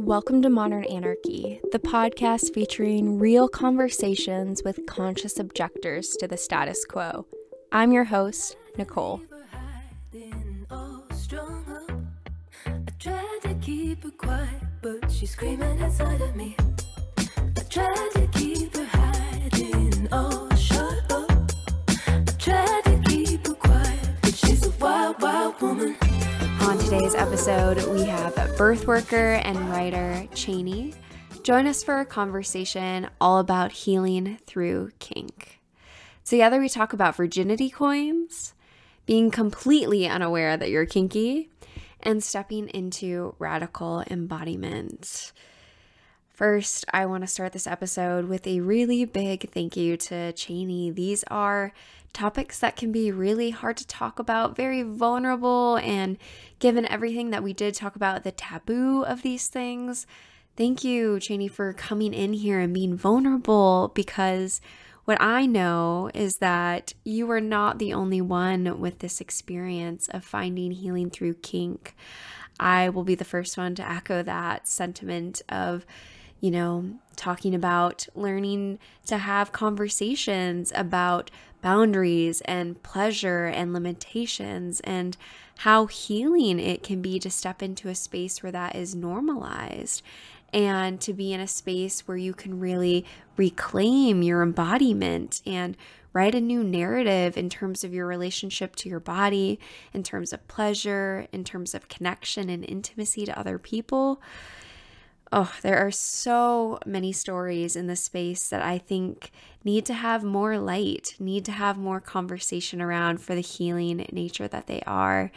Welcome to Modern Anarchy, the podcast featuring real conversations with conscious objectors to the status quo. I'm your host, Nicole. I tried to keep her quiet, but she's screaming inside of me. I tried to keep her hiding, oh, shut up. I tried to keep her quiet, but she's a wild, wild woman. On today's episode, we have birth worker and writer Chaney. Join us for a conversation all about healing through kink. Together we talk about virginity coins, being completely unaware that you're kinky, and stepping into radical embodiment. First, I want to start this episode with a really big thank you to Chaney. These are topics that can be really hard to talk about, very vulnerable, and given everything that we did talk about, the taboo of these things, thank you, Chaney, for coming in here and being vulnerable, because what I know is that you are not the only one with this experience of finding healing through kink. I will be the first one to echo that sentiment of, talking about learning to have conversations about boundaries and pleasure and limitations, and how healing it can be to step into a space where that is normalized, and to be in a space where you can really reclaim your embodiment and write a new narrative in terms of your relationship to your body, in terms of pleasure, in terms of connection and intimacy to other people. Oh, there are so many stories in this space that I think need to have more light, need to have more conversation around for the healing nature that they are.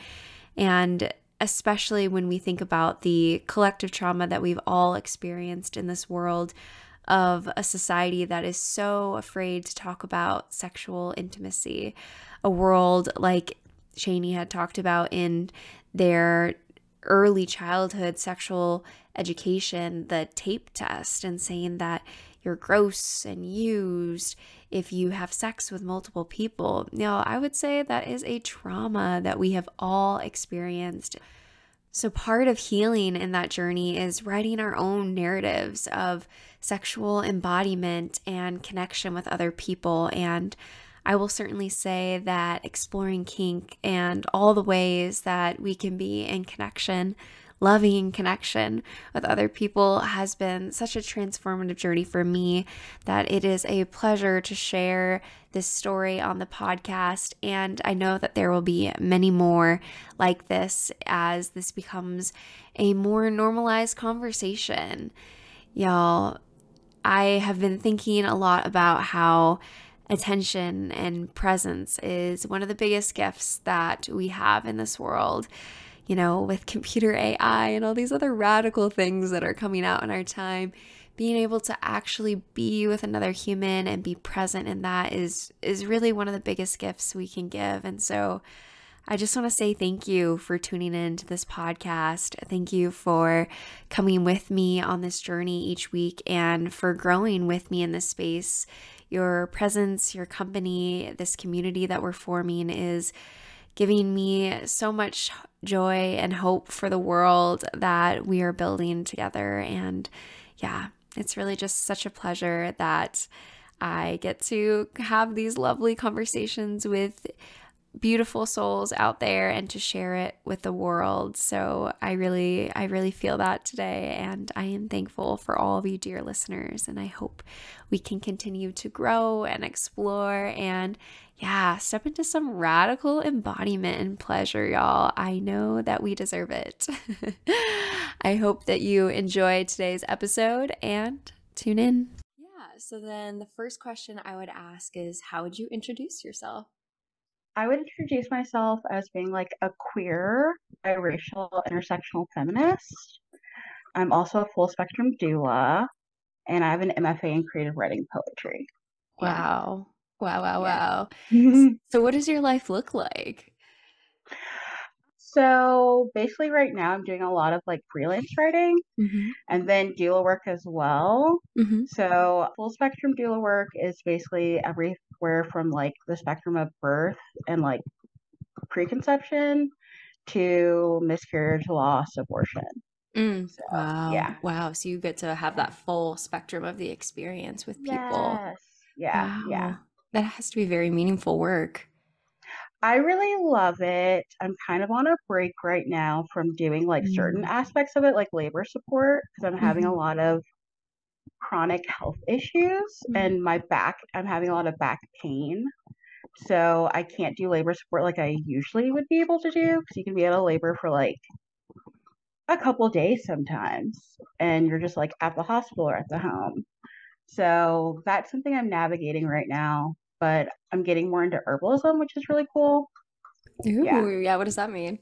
And especially when we think about the collective trauma that we've all experienced in this world of a society that is so afraid to talk about sexual intimacy, a world like Chaney had talked about in their early childhood sexual education, the tape test, and saying that you're gross and used if you have sex with multiple people. I would say that is a trauma that we have all experienced. So part of healing in that journey is writing our own narratives of sexual embodiment and connection with other people. And I will certainly say that exploring kink and all the ways that we can be in connection, loving connection with other people, has been such a transformative journey for me that it is a pleasure to share this story on the podcast. And I know that there will be many more like this as this becomes a more normalized conversation. Y'all, I have been thinking a lot about how attention and presence is one of the biggest gifts that we have in this world. With computer AI and all these other radical things that are coming out in our time, being able to actually be with another human and be present in that is really one of the biggest gifts we can give. And so I just want to say thank you for tuning in to this podcast. Thank you for coming with me on this journey each week and for growing with me in this space. Your presence, your company, this community that we're forming is giving me so much joy and hope for the world that we are building together. And yeah, it's really just such a pleasure that I get to have these lovely conversations with beautiful souls out there and to share it with the world. So I really feel that today, and I am thankful for all of you dear listeners, and I hope we can continue to grow and explore and step into some radical embodiment and pleasure, y'all. I know that we deserve it. I hope that you enjoyed today's episode and tune in. So then the first question I would ask is, how would you introduce yourself? I would introduce myself as being like a queer, biracial, intersectional feminist. I'm also a full spectrum doula, and I have an MFA in creative writing poetry. Wow. Yeah. Wow. So what does your life look like? So basically right now I'm doing a lot of like freelance writing and then doula work as well. So full spectrum doula work is basically everywhere from like the spectrum of birth and like preconception to miscarriage, loss, abortion. So, Wow. yeah. Wow. So you get to have Yeah. that full spectrum of the experience with people. Yes. Yeah. Yeah. Wow. That has to be very meaningful work. I really love it. I'm kind of on a break right now from doing like certain Mm. aspects of it, like labor support, because I'm having a Mhm. lot of chronic health issues Mm. and my back, I'm having a lot of back pain. So I can't do labor support like I usually would be able to do because you can be out of labor for like a couple days sometimes and you're just like at the hospital or at the home. So that's something I'm navigating right now, but I'm getting more into herbalism, which is really cool. Yeah. Ooh, yeah. What does that mean?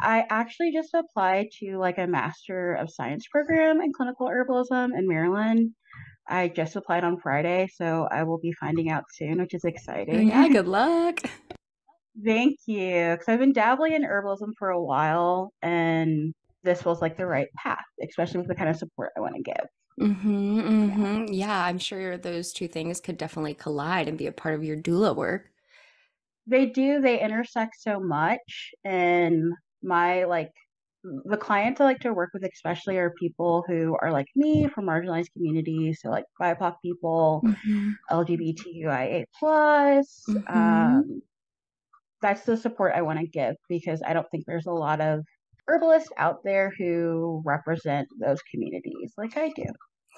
I actually just applied to like a Master of Science program in clinical herbalism in Maryland. I just applied on Friday, so I will be finding out soon, which is Oh, yeah. exciting. Good luck. Thank you. Because I've been dabbling in herbalism for a while, and this feels like the right path, especially with the kind of support I want to give. Mm-hmm, Yeah. mm-hmm. Yeah, I'm sure those two things could definitely collide and be a part of your doula work. They do, they intersect so much. And my like, the clients I like to work with, especially, are people who are like me from marginalized communities. So, like BIPOC people, Mm-hmm. LGBTQIA plus. Mm-hmm. That's the support I want to give because I don't think there's a lot of herbalists out there who represent those communities like I do.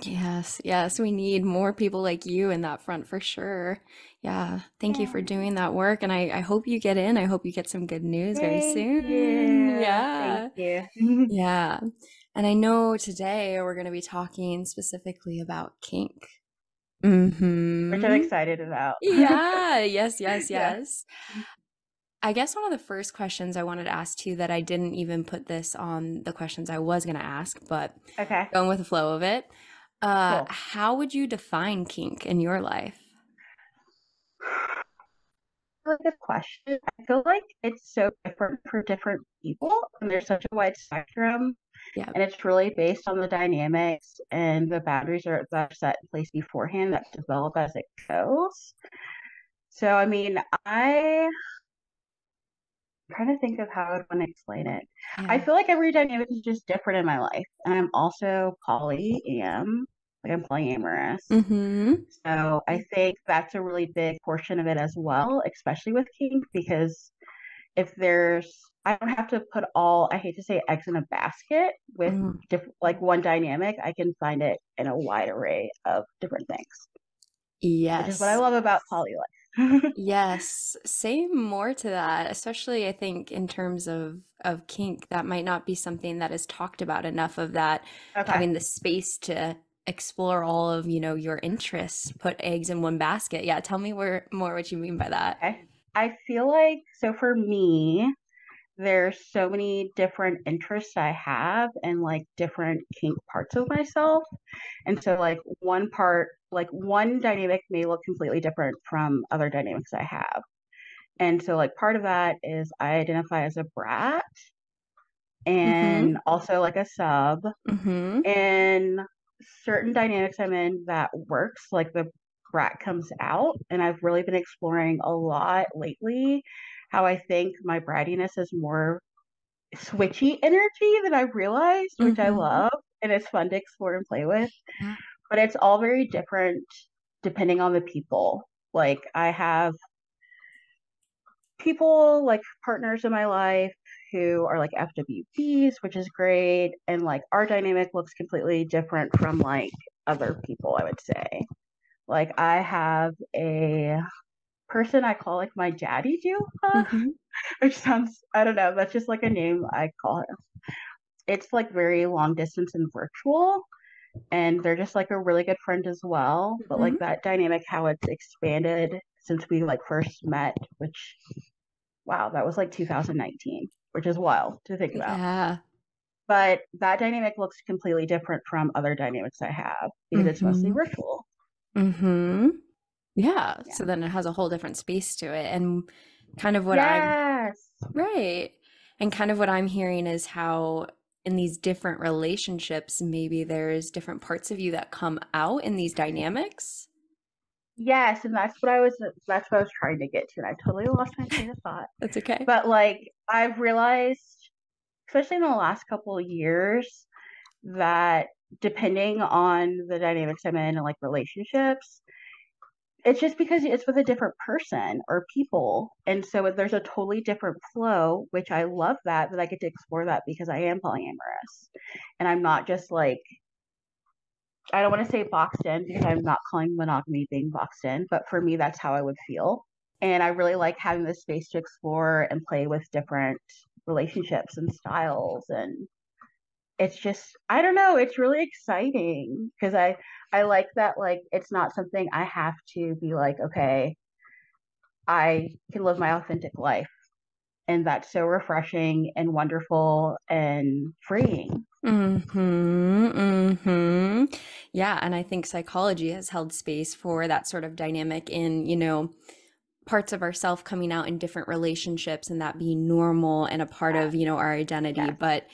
Yes, yes, we need more people like you in that front for sure. Yeah, thank you for Yeah. doing that work. And I hope you get in. I hope you get some good news very Thank soon. you. Thank Yeah, you. yeah. And I know today we're going to be talking specifically about kink. Which I'm Mm-hmm. excited about. Yeah, yes, yes, Yeah. yes. I guess one of the first questions I wanted to ask you that I didn't even put this on the questions I was going to ask, but Okay. going with the flow of it, Cool. how would you define kink in your life? Really good question. I feel like it's so different for different people, and there's such a wide spectrum, Yeah. and it's really based on the dynamics and the boundaries that are set in place beforehand that develop as it goes. So, I mean, I'm trying to think of how I would want to explain it. I Yeah. feel like every dynamic is just different in my life, and I'm also like I'm polyamorous. Mm-hmm. So I think that's a really big portion of it as well, especially with kink, because if there's, I don't have to put all, I hate to say eggs in a basket with Mm. like one dynamic. I can find it in a wide array of different things, which is what I Yes. love about poly life. Yes. Say more to that, especially I think in terms of kink, that might not be something that is talked about enough of that Okay. having the space to explore all of, your interests, put eggs in one basket. Yeah, tell me more what you mean by that. Okay. I feel like, so for me, there's so many different interests I have and like different kink parts of myself. And so like one part, like one dynamic may look completely different from other dynamics I have. And so like part of that is I identify as a brat Mm-hmm. and also like a sub. Mm-hmm. And certain dynamics I'm in that works, like the brat comes out. And I've really been exploring a lot lately how I think my brattiness is more switchy energy than I've realized, which I Mm-hmm. love. And it's fun to explore and play with. Yeah. But it's all very different depending on the people. Like I have people like partners in my life who are like FWBs, which is great. And like our dynamic looks completely different from like other people, I would say. Like I have a person I call like my daddy doula, Mm-hmm. which sounds, I don't know, that's just like a name I call him. It's like very long distance and virtual. And they're just like a really good friend as well. But Mm-hmm. like that dynamic, how it's expanded since we like first met, which wow, that was like 2019, which is wild to think about. Yeah. But that dynamic looks completely different from other dynamics I have because it's mostly Mm-hmm. virtual. Mm-hmm. Yeah. Yeah. So then it has a whole different space to it. And kind of what I'm Yes. right. And kind of what I'm hearing is how in these different relationships, maybe there's different parts of you that come out in these dynamics. Yes, and that's what I was trying to get to, and I totally lost my train of thought. That's okay. But like I've realized especially in the last couple of years, that depending on the dynamics I'm in and like relationships, it's just because it's with a different person or people. And so there's a totally different flow, which I love that I get to explore that because I am polyamorous. And I'm not just like, I don't want to say boxed in because I'm not calling monogamy being boxed in, but for me, that's how I would feel. And I really like having this space to explore and play with different relationships and styles. And it's just, I don't know, it's really exciting because I like that, like, it's not something I have to be like, okay, I can live my authentic life. And that's so refreshing and wonderful and freeing. Yeah, and I think psychology has held space for that sort of dynamic in, you know, parts of ourself coming out in different relationships and that being normal and a part of, you know, our identity. Yes. But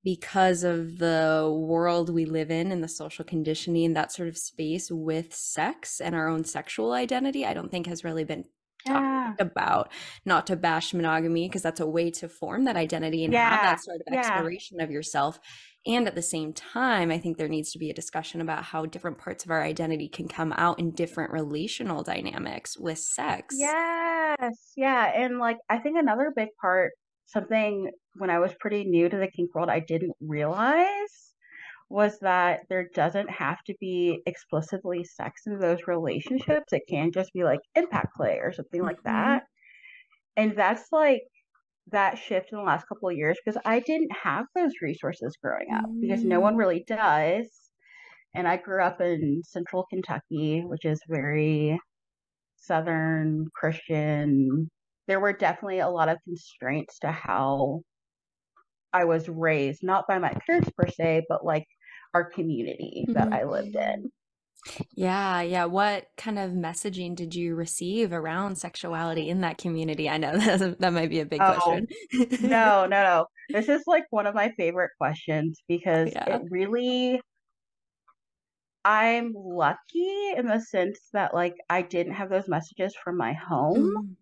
because of the world we live in and the social conditioning, that sort of space with sex and our own sexual identity, I don't think has really been talked about. Not to bash monogamy, because that's a way to form that identity and have that sort of exploration of yourself. And at the same time, I think there needs to be a discussion about how different parts of our identity can come out in different relational dynamics with sex. Yes. Yeah. And like, I think another big part, something when I was pretty new to the kink world, I didn't realize was that there doesn't have to be explicitly sex in those relationships. It can just be like impact play or something like that. And that's like that shift in the last couple of years because I didn't have those resources growing up because no one really does. And I grew up in central Kentucky, which is very Southern Christian. There were definitely a lot of constraints to how I was raised, not by my parents per se, but like our community that I lived in. Yeah, yeah. What kind of messaging did you receive around sexuality in that community? I know that might be a big question. No. This is like one of my favorite questions because Yeah. it really, I'm lucky in the sense that like I didn't have those messages from my home.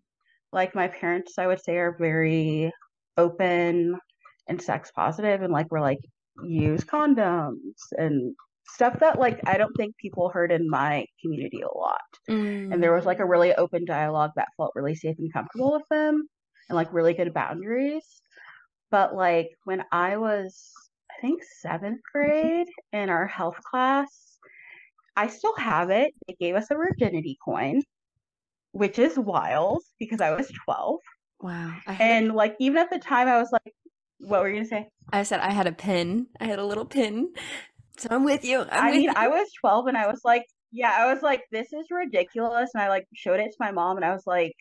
Like my parents, I would say, are very open and sex positive and like we're like use condoms and stuff that like I don't think people heard in my community a lot. And there was like a really open dialogue that felt really safe and comfortable with them and like really good boundaries. But like when I was, I think, seventh grade in our health class, I still have it. They gave us a virginity coin, which is wild because I was 12. Wow. And like even at the time I was like, what were you gonna say? I said I had a pin. I had a little pin. So I'm with you. I was 12 and I was like, yeah, I was like, this is ridiculous. And I like showed it to my mom and I was like,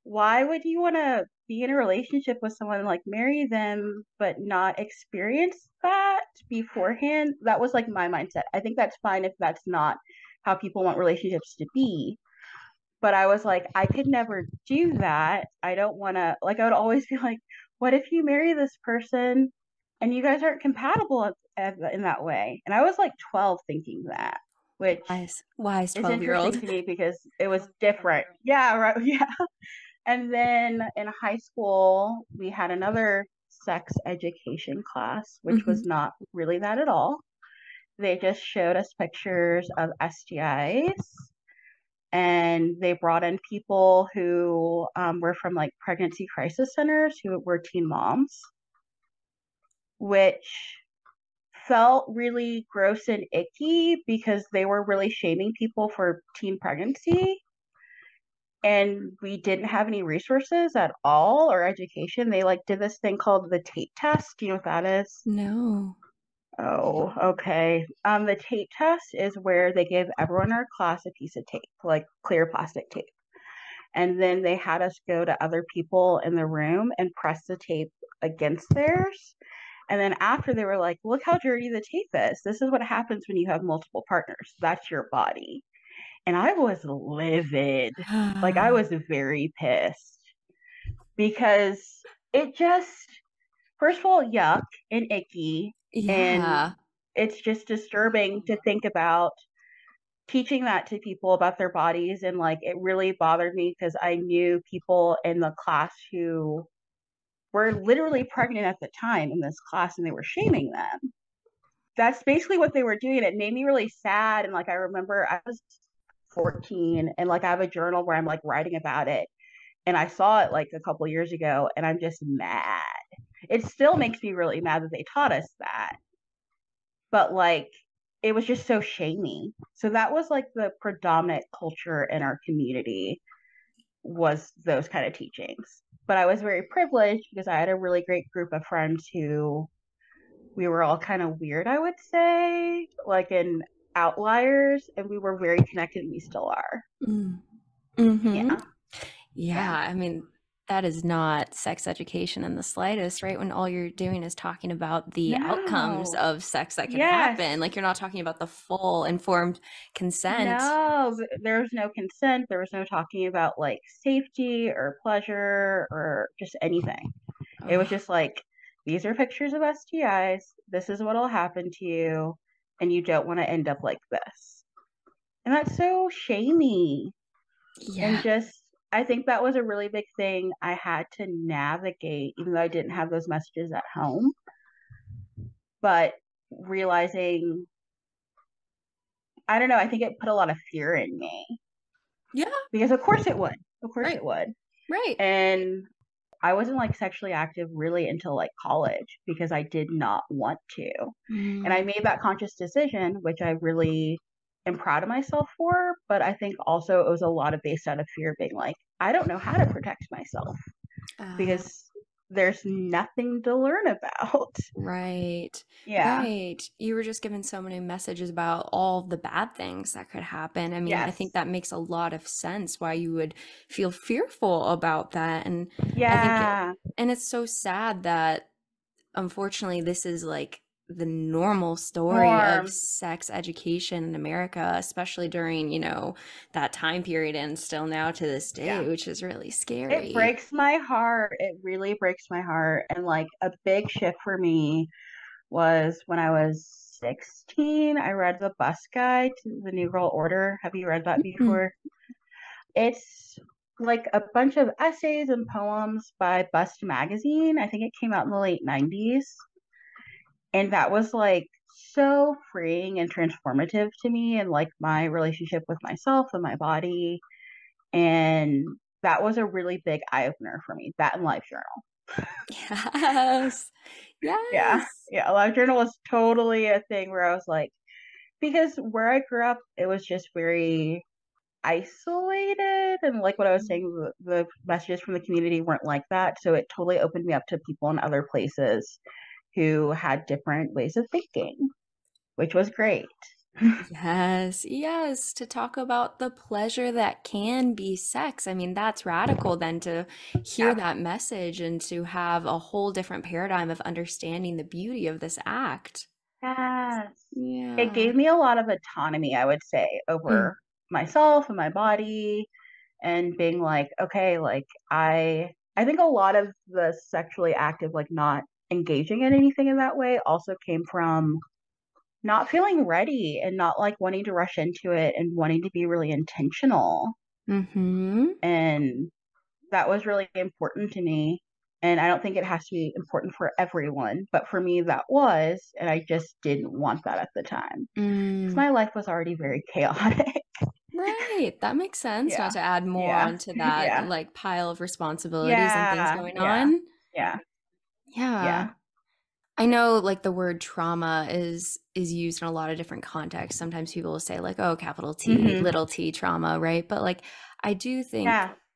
why would you want to be in a relationship with someone and like marry them but not experience that beforehand? That was like my mindset. I think that's fine if that's not how people want relationships to be. But I was like, I could never do that. I don't want to, like, I would always be like, what if you marry this person and you guys aren't compatible in that way? And I was like 12 thinking that, which wise is 12-year-old. interesting to me because it was different. Yeah, right. Yeah. And then in high school, we had another sex education class, which was not really that at all. They just showed us pictures of STIs and they brought in people who were from like pregnancy crisis centers who were teen moms, which felt really gross and icky because they were really shaming people for teen pregnancy. And we didn't have any resources at all or education. They like did this thing called the Tate test. Do you know what that is? No. Oh, okay. The Tate test is where they give everyone in our class a piece of tape, like clear plastic tape. And then they had us go to other people in the room and press the tape against theirs. And then after they were like, look how dirty the tape is. This is what happens when you have multiple partners. That's your body. And I was livid. Like I was very pissed because it just, first of all, yuck and icky. Yeah. And it's just disturbing to think about teaching that to people about their bodies. And like, it really bothered me because I knew people in the class who were literally pregnant at the time in this class, and they were shaming them. That's basically what they were doing. It made me really sad. And like, I remember I was 14, and like I have a journal where I'm like writing about it. And I saw it like a couple years ago, and I'm just mad. It still makes me really mad that they taught us that. But like, it was just so shamey. So that was like the predominant culture in our community, was those kind of teachings. But I was very privileged because I had a really great group of friends who we were all kind of weird, I would say, like in outliers, and we were very connected, and we still are. Mm-hmm. Yeah. Yeah, I mean, that is not sex education in the slightest, right? When all you're doing is talking about the outcomes No. of sex that can Yes. happen. Like, you're not talking about the full informed consent. No, there was no consent. There was no talking about like safety or pleasure or just anything. It was just like, these are pictures of STIs. This is what'll happen to you, and you don't want to end up like this. And that's so shamey. Yeah. And just, I think that was a really big thing I had to navigate, even though I didn't have those messages at home. But realizing, I don't know, I think it put a lot of fear in me. Yeah. Because of course it would. Of course Right. it would. Right. And I wasn't like sexually active really until like college, because I did not want to. And I made that conscious decision, which I really am proud of myself for. But I think also it was a lot of based out of fear, being like, I don't know how to protect myself because there's nothing to learn about. Right. Yeah. Right. You were just given so many messages about all the bad things that could happen. I mean, I think that makes a lot of sense why you would feel fearful about that. And I think and it's so sad that unfortunately this is like the normal story of sex education in America, especially during, you know, that time period and still now to this day, which is really scary. It breaks my heart. It really breaks my heart. And like a big shift for me was when I was 16. I read The Bus Guide to the New Girl Order. Have you read that before? It's like a bunch of essays and poems by Bust Magazine. I think it came out in the late 90s. And that was like so freeing and transformative to me, and like my relationship with myself and my body. And that was a really big eye opener for me, that and LiveJournal. Yes. Yes. Yeah. LiveJournal was totally a thing where I was like, because where I grew up, it was just very isolated. And like what I was saying, the messages from the community weren't like that. So it totally opened me up to people in other places who had different ways of thinking, which was great. Yes, yes, to talk about the pleasure that can be sex. I mean, that's radical then to hear that message and to have a whole different paradigm of understanding the beauty of this act. Yes. Yeah. It gave me a lot of autonomy, I would say, over myself and my body, and being like, okay, like I think a lot of the sexually active, like not engaging in anything in that way, also came from not feeling ready and not like wanting to rush into it and wanting to be really intentional. And that was really important to me. And I don't think it has to be important for everyone, but for me that was, and I just didn't want that at the time because my life was already very chaotic. Right. That makes sense. Not to add more onto that like pile of responsibilities and things going on. Yeah. I know like the word trauma is used in a lot of different contexts. Sometimes people will say like, oh, capital T, little t trauma, right? But like I do think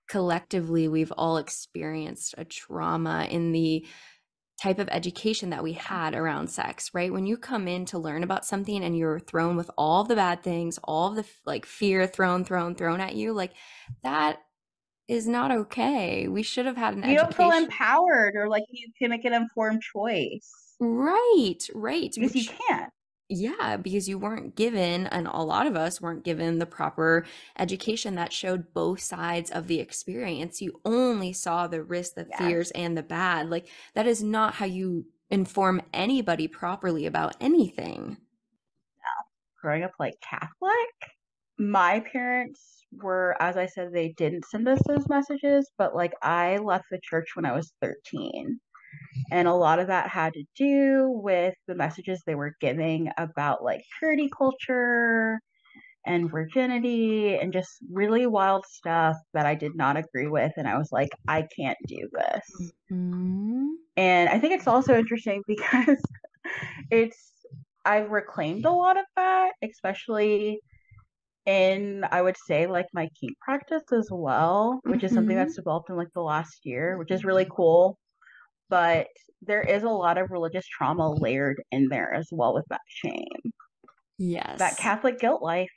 collectively we've all experienced a trauma in the type of education that we had around sex, right? When you come in to learn about something and you're thrown with all the bad things, all of the like fear thrown at you, like that is not okay. We should have had an education. You don't feel empowered or like you can make an informed choice. Right. Because you can't. Yeah, because you weren't given, and a lot of us weren't given the proper education that showed both sides of the experience. You only saw the risks, the fears, and the bad. Like that is not how you inform anybody properly about anything. No. Growing up like Catholic, my parents were, as I said, they didn't send us those messages, but like I left the church when I was 13. And a lot of that had to do with the messages they were giving about like purity culture and virginity and just really wild stuff that I did not agree with. And I was like, I can't do this. Mm-hmm. And I think it's also interesting because I've reclaimed a lot of that, especially in, I would say, like my kink practice as well, which is something that's developed in like the last year, which is really cool. But there is a lot of religious trauma layered in there as well with that shame. Yes. That Catholic guilt life.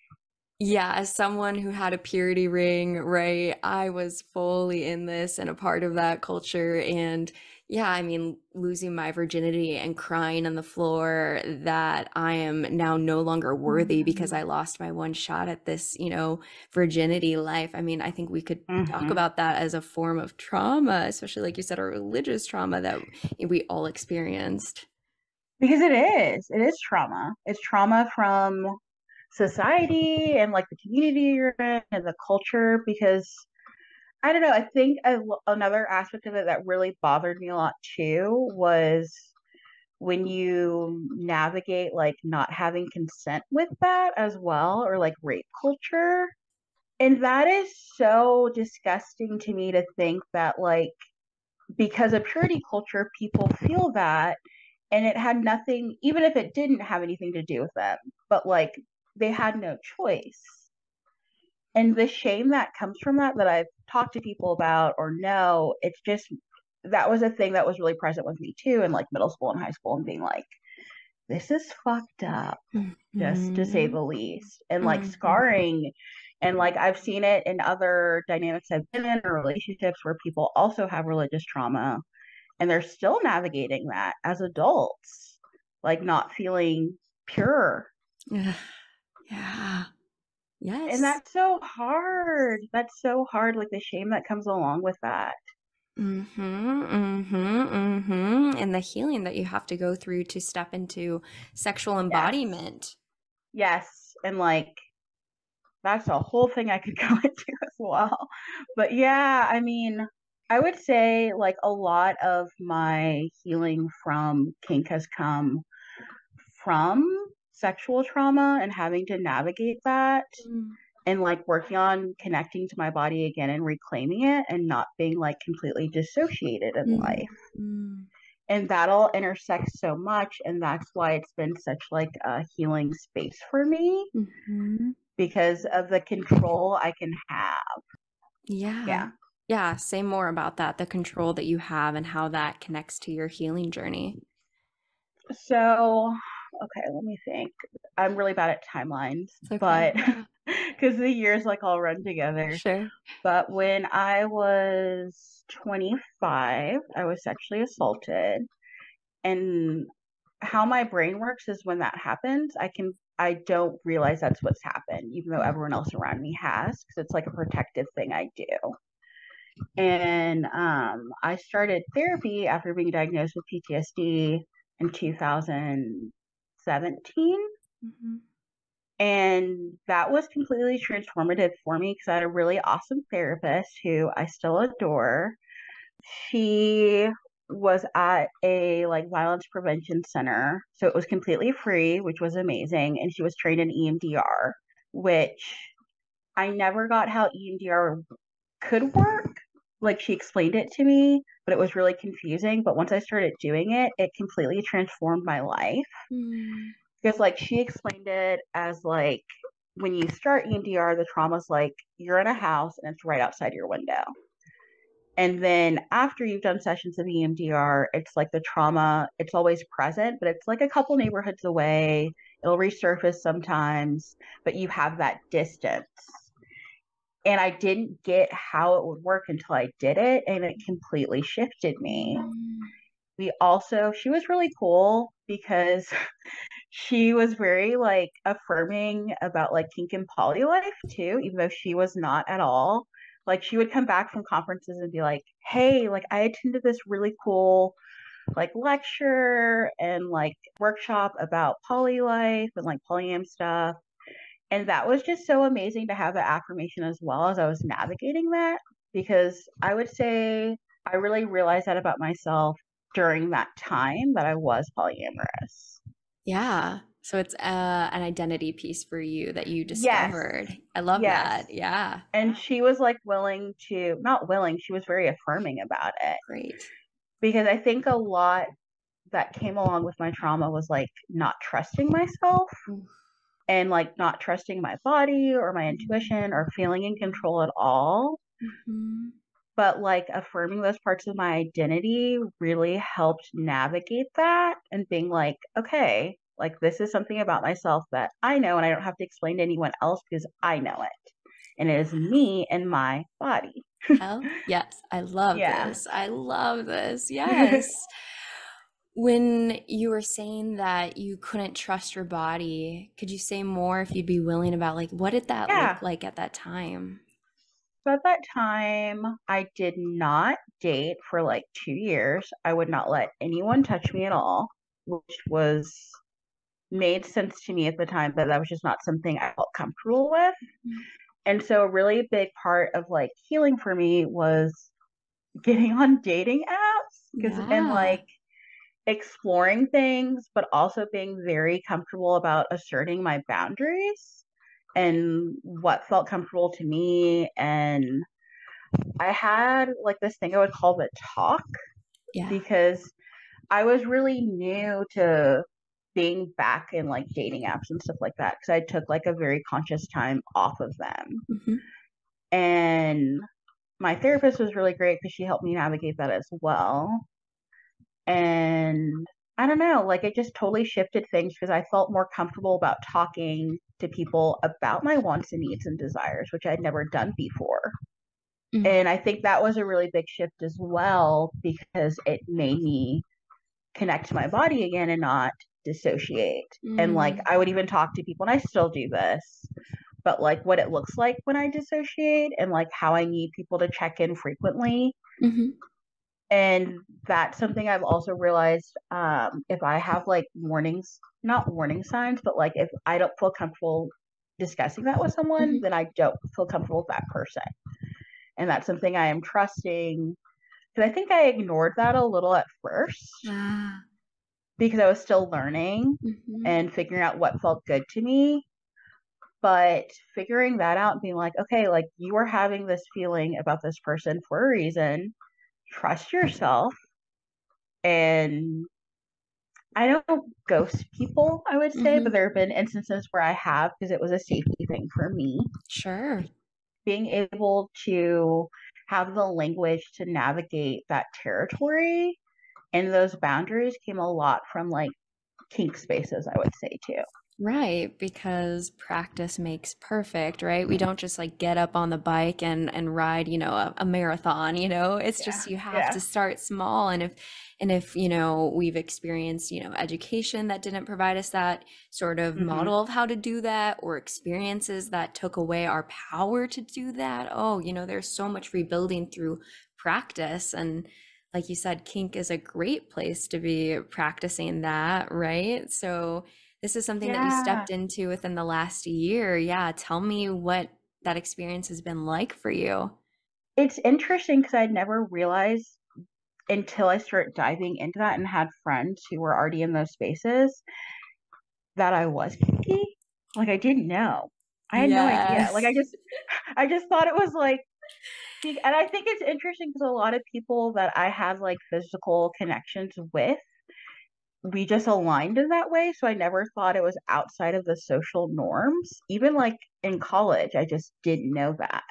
Yeah, as someone who had a purity ring, right, I was fully in this and a part of that culture. And yeah, I mean, losing my virginity and crying on the floor that I am now no longer worthy because I lost my one shot at this, virginity life. I mean, I think we could talk about that as a form of trauma, especially like you said, a religious trauma that we all experienced. Because it is trauma. It's trauma from society and like the community you're in and the culture, because I don't know, I think another aspect of it that really bothered me a lot too was when you navigate like not having consent with that as well, or like rape culture. And that is so disgusting to me to think that like because of purity culture people feel that, and it had nothing, even if it didn't have anything to do with them, but like they had no choice. And the shame that comes from that I've talked to people about or know, it's just, that was a thing that was really present with me too in like middle school and high school, and being like, this is fucked up, just to say the least. And like scarring, and like I've seen it in other dynamics I've been in, or relationships where people also have religious trauma and they're still navigating that as adults, like not feeling pure. Yeah. Yes. And that's so hard. That's so hard. Like the shame that comes along with that. And the healing that you have to go through to step into sexual embodiment. Yes. And like, that's a whole thing I could go into as well. But yeah, I mean, I would say like a lot of my healing from kink has come from sexual trauma and having to navigate that. And like working on connecting to my body again and reclaiming it and not being like completely dissociated in life. And that'll intersect so much, and that's why it's been such like a healing space for me, because of the control I can have. Yeah, say more about that, the control that you have and how that connects to your healing journey. So okay, let me think. I'm really bad at timelines, but because the years like all run together. Sure. But when I was 25, I was sexually assaulted. And how my brain works is when that happens, I don't realize that's what's happened, even though everyone else around me has, because it's like a protective thing I do. And I started therapy after being diagnosed with PTSD in 2017. And that was completely transformative for me because I had a really awesome therapist who I still adore. She was at a like violence prevention center, so it was completely free, which was amazing. And she was trained in EMDR, which I never got how EMDR could work. Like she explained it to me, but it was really confusing. But once I started doing it, it completely transformed my life. Because like she explained it as like when you start EMDR, the trauma's like you're in a house and it's right outside your window. And then after you've done sessions of EMDR, it's like the trauma, it's always present, but it's like a couple neighborhoods away. It'll resurface sometimes, but you have that distance. And I didn't get how it would work until I did it, and it completely shifted me. She was really cool because she was very like affirming about like kink and poly life too, even though she was not at all. Like she would come back from conferences and be like, hey, like I attended this really cool like lecture and like workshop about poly life and like polyam stuff. And that was just so amazing to have that affirmation as well as I was navigating that, because I would say I really realized that about myself during that time that I was polyamorous. Yeah. So it's an identity piece for you that you Yes. discovered. I love that. Yeah. And she was like not willing, she was very affirming about it. Great. Because I think a lot that came along with my trauma was like not trusting myself and like not trusting my body or my intuition or feeling in control at all. Mm-hmm. But like affirming those parts of my identity really helped navigate that and being like, okay, like this is something about myself that I know and I don't have to explain to anyone else because I know it. And it is me and my body. Hell yes. I love Yeah. this. I love this. Yes. When you were saying that you couldn't trust your body, could you say more if you'd be willing about like what did that Yeah. look like at that time? So at that time, I did not date for like 2 years. I would not let anyone touch me at all, which was made sense to me at the time, but that was just not something I felt comfortable with. And so a really big part of like healing for me was getting on dating apps and like exploring things, but also being very comfortable about asserting my boundaries and what felt comfortable to me. And I had like this thing I would call the talk because I was really new to being back in like dating apps and stuff like that because I took like a very conscious time off of them. Mm-hmm. And my therapist was really great because she helped me navigate that as well. And I don't know, like it just totally shifted things because I felt more comfortable about talking to people about my wants and needs and desires, which I'd never done before. And I think that was a really big shift as well because it made me connect to my body again and not dissociate. And like I would even talk to people, and I still do this, but like what it looks like when I dissociate and like how I need people to check in frequently. Mm-hmm. And that's something I've also realized if I have like not warning signs, but like if I don't feel comfortable discussing that with someone, then I don't feel comfortable with that person. And that's something I am trusting. Because I think I ignored that a little at first because I was still learning and figuring out what felt good to me. But figuring that out and being like, okay, like you are having this feeling about this person for a reason. Trust yourself. And I don't ghost people, I would say, but there have been instances where I have because it was a safety thing for me. Sure. Being able to have the language to navigate that territory and those boundaries came a lot from like kink spaces, I would say too. Right, because practice makes perfect, right? We don't just like get up on the bike and ride, a marathon, It's just you have to start small. And if we've experienced, education that didn't provide us that sort of model of how to do that, or experiences that took away our power to do that. Oh, there's so much rebuilding through practice. And like you said, kink is a great place to be practicing that, right? So this is something that you stepped into within the last year. Yeah. Tell me what that experience has been like for you. It's interesting because I'd never realized until I started diving into that and had friends who were already in those spaces that I was kinky. Like I didn't know. I had no idea. Like I just thought it was like, and I think it's interesting because a lot of people that I have like physical connections with, we just aligned in that way. So I never thought it was outside of the social norms. Even like in college, I just didn't know that.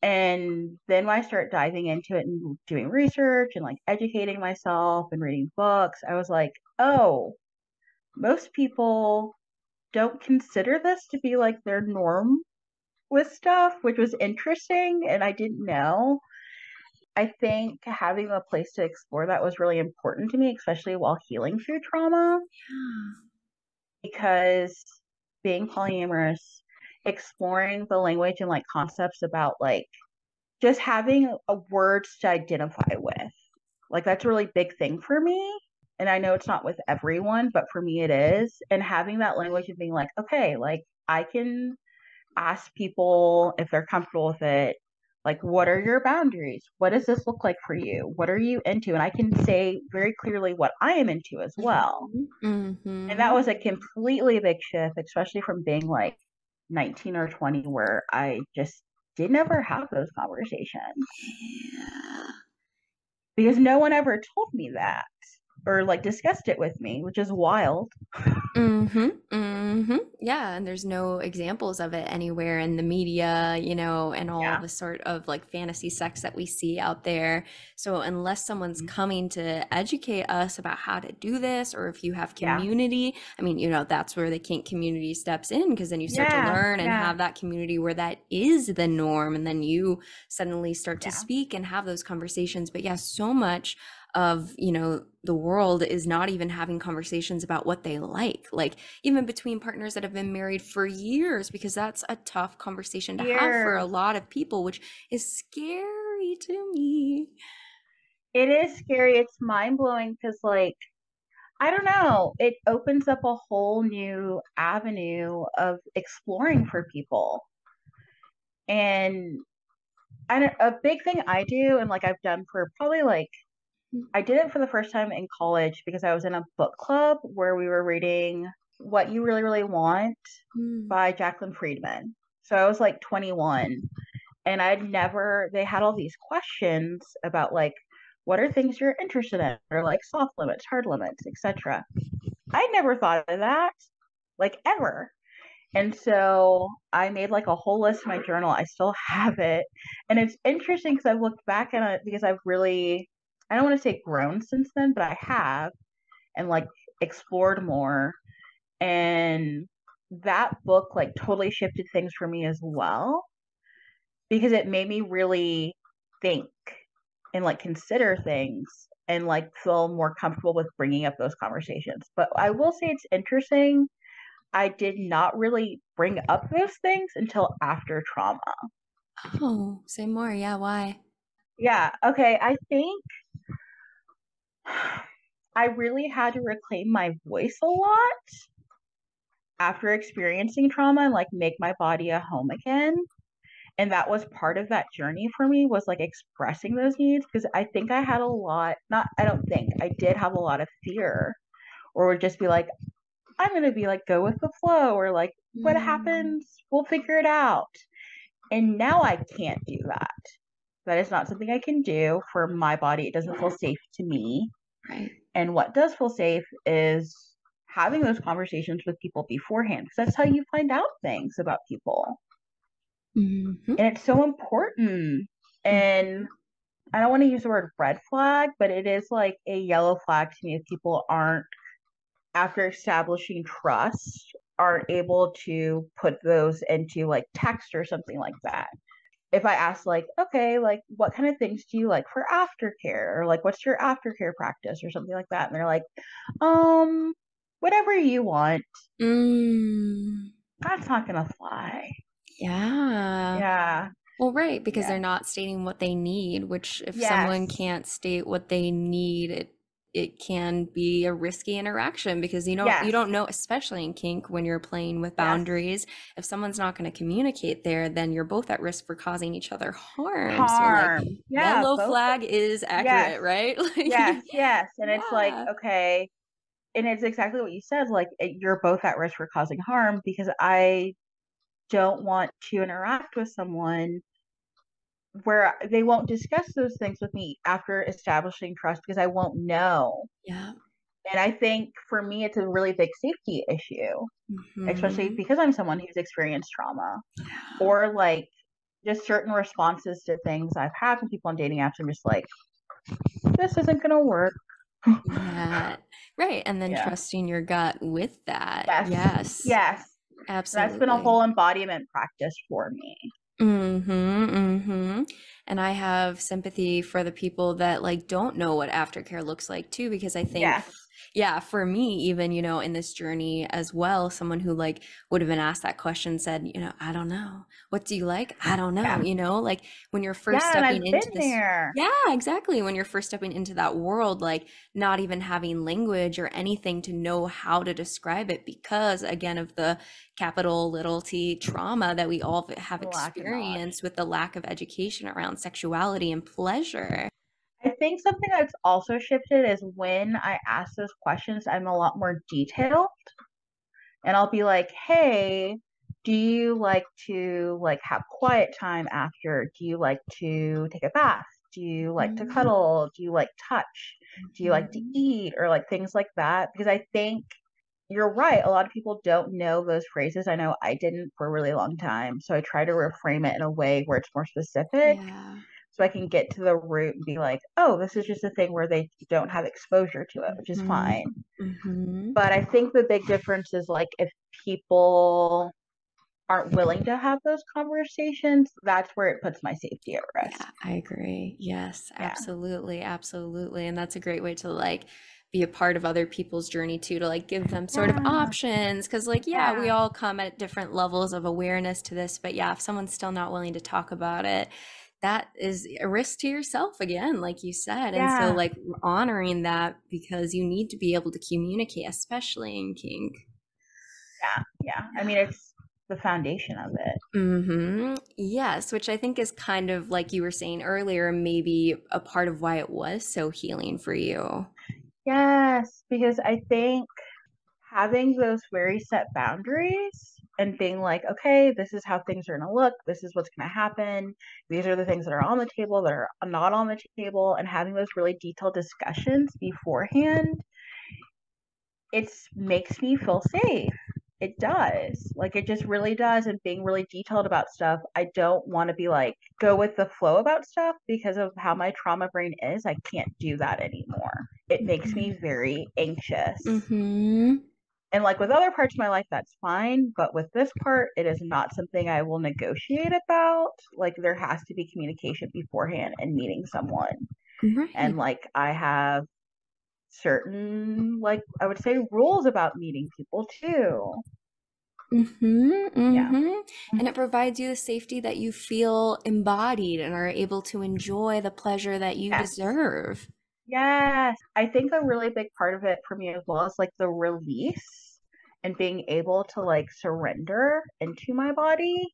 And then when I started diving into it and doing research and like educating myself and reading books, I was like, oh, most people don't consider this to be like their norm with stuff, which was interesting. And I didn't know. I think having a place to explore that was really important to me, especially while healing through trauma. Because being polyamorous, exploring the language and like concepts about like just having a words to identify with. Like that's a really big thing for me. And I know it's not with everyone, but for me it is. And having that language and being like, okay, like I can ask people if they're comfortable with it, Like, what are your boundaries? What does this look like for you? What are you into? And I can say very clearly what I am into as well. And that was a completely big shift, especially from being like 19 or 20, where I just did never have those conversations. Yeah. Because no one ever told me that or like discussed it with me, which is wild. Yeah, and there's no examples of it anywhere in the media, you know, and all the sort of like fantasy sex that we see out there. So unless someone's coming to educate us about how to do this, or if you have community, I mean, you know, that's where the kink community steps in, because then you start to learn and have that community where that is the norm, and then you suddenly start to speak and have those conversations. But yeah, so much of, you know, the world is not even having conversations about what they like even between partners that have been married for years, because that's a tough conversation to have for a lot of people, which is scary to me. It is scary. It's mind-blowing because, like, I don't know, it opens up a whole new avenue of exploring for people. And a big thing I do, and like I've done for probably like, I did it for the first time in college because I was in a book club where we were reading What You Really, Really Want by Jacqueline Friedman. So I was like 21, and they had all these questions about like, what are things you're interested in, or like soft limits, hard limits, etc. I never thought of that, like, ever. And so I made like a whole list in my journal. I still have it. And it's interesting because I've looked back at it, because I've really, I don't want to say grown since then, but I have, and like explored more. And that book like totally shifted things for me as well, because it made me really think and like consider things and like feel more comfortable with bringing up those conversations. But I will say it's interesting. I did not really bring up those things until after trauma. Oh, say more. Yeah, why? Yeah, okay. I think I really had to reclaim my voice a lot after experiencing trauma and like make my body a home again. And that was part of that journey for me, was like expressing those needs, because I think I had a lot, not, I don't think, I did have a lot of fear, or would just be like, I'm going to be like, go with the flow, or like, what happens, we'll figure it out. And now I can't do that. That is not something I can do for my body. It doesn't feel safe to me. Right. And what does feel safe is having those conversations with people beforehand, because that's how you find out things about people. And it's so important. And I don't want to use the word red flag, but it is like a yellow flag to me if people aren't, after establishing trust, aren't able to put those into like text or something like that. If I ask like, okay, like what kind of things do you like for aftercare? Or like, what's your aftercare practice or something like that? And they're like, whatever you want. That's not going to fly. Yeah. Yeah. Well, right, because they're not stating what they need, which if someone can't state what they need, it can be a risky interaction, because you don't know, especially in kink, when you're playing with boundaries, if someone's not going to communicate there, then you're both at risk for causing each other harm. So like, yellow flag is accurate, right? Like, yes. And it's like, okay. And it's exactly what you said, like you're both at risk for causing harm, because I don't want to interact with someone where they won't discuss those things with me after establishing trust, because I won't know. Yeah. And I think for me, it's a really big safety issue, especially because I'm someone who's experienced trauma, or like just certain responses to things I've had from people on dating apps. I'm just like, this isn't going to work. Yeah. Right. And then trusting your gut with that. Yes. Absolutely. That's been a whole embodiment practice for me. And I have sympathy for the people that like don't know what aftercare looks like too, because I think yeah, for me, even, in this journey as well, someone who like would have been asked that question said, I don't know. What do you like? I don't know, Yeah. like when you're first Yeah, and stepping I've into been this. there. Yeah, exactly. When you're first stepping into that world, like not even having language or anything to know how to describe it because, again, of the capital little t trauma that we all have The lack of knowledge. experienced with the lack of education around sexuality and pleasure. I think something that's also shifted is when I ask those questions, I'm a lot more detailed. And I'll be like, hey, do you like to like have quiet time after? Do you like to take a bath? Do you like to cuddle? Do you like touch? Do you like to eat? Or like things like that? Because I think you're right. A lot of people don't know those phrases. I know I didn't for a really long time. So I try to reframe it in a way where it's more specific. Yeah. So I can get to the root and be like, oh, this is just a thing where they don't have exposure to it, which is fine. But I think the big difference is like if people aren't willing to have those conversations, that's where it puts my safety at risk. Yeah, I agree. Yes, Yeah. absolutely. Absolutely. And that's a great way to like be a part of other people's journey too, to like give them sort of options. Cause like, yeah, we all come at different levels of awareness to this, but yeah, if someone's still not willing to talk about it, that is a risk to yourself again, like you said. And so like honoring that because you need to be able to communicate, especially in kink. Yeah. I mean, it's the foundation of it. Yes, which I think is kind of like you were saying earlier, maybe a part of why it was so healing for you. Yes, because I think having those very set boundaries and being like, okay, this is how things are going to look. This is what's going to happen. These are the things that are on the table, that are not on the table, and having those really detailed discussions beforehand, it makes me feel safe. It does. Like, it just really does. And being really detailed about stuff, I don't want to be like, go with the flow about stuff because of how my trauma brain is. I can't do that anymore. It makes me very anxious. And like with other parts of my life, that's fine. But with this part, it is not something I will negotiate about. Like, there has to be communication beforehand and meeting someone. Right. And like, I have certain, like, I would say rules about meeting people too. Yeah. And it provides you the safety that you feel embodied and are able to enjoy the pleasure that you deserve. Yes. I think a really big part of it for me as well is like the release and being able to like surrender into my body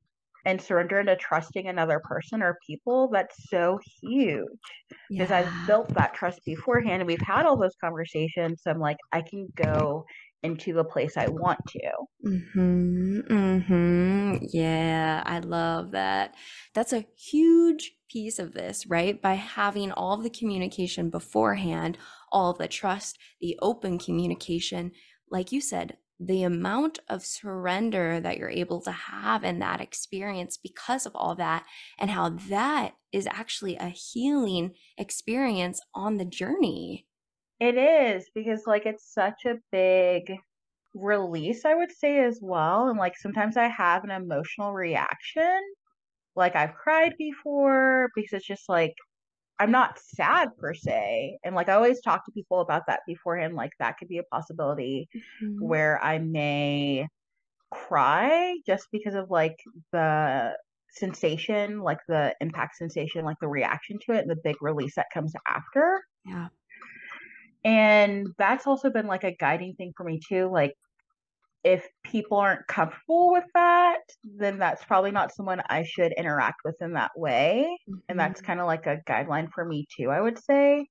and surrender into trusting another person or people. That's so huge because I've built that trust beforehand and we've had all those conversations. So I'm like, I can go into the place I want to. Yeah, I love that. That's a huge piece of this, right? By having all of the communication beforehand, all of the trust, the open communication, like you said, the amount of surrender that you're able to have in that experience because of all that, and how that is actually a healing experience on the journey. It is because like it's such a big release, I would say as well. And like sometimes I have an emotional reaction. Like I've cried before because it's just like I'm not sad per se. And like I always talk to people about that beforehand. Like that could be a possibility where I may cry just because of like the sensation, like the impact sensation, like the reaction to it, and the big release that comes after. Yeah. And that's also been like a guiding thing for me too. Like if people aren't comfortable with that, then that's probably not someone I should interact with in that way. And that's kind of like a guideline for me too, I would say,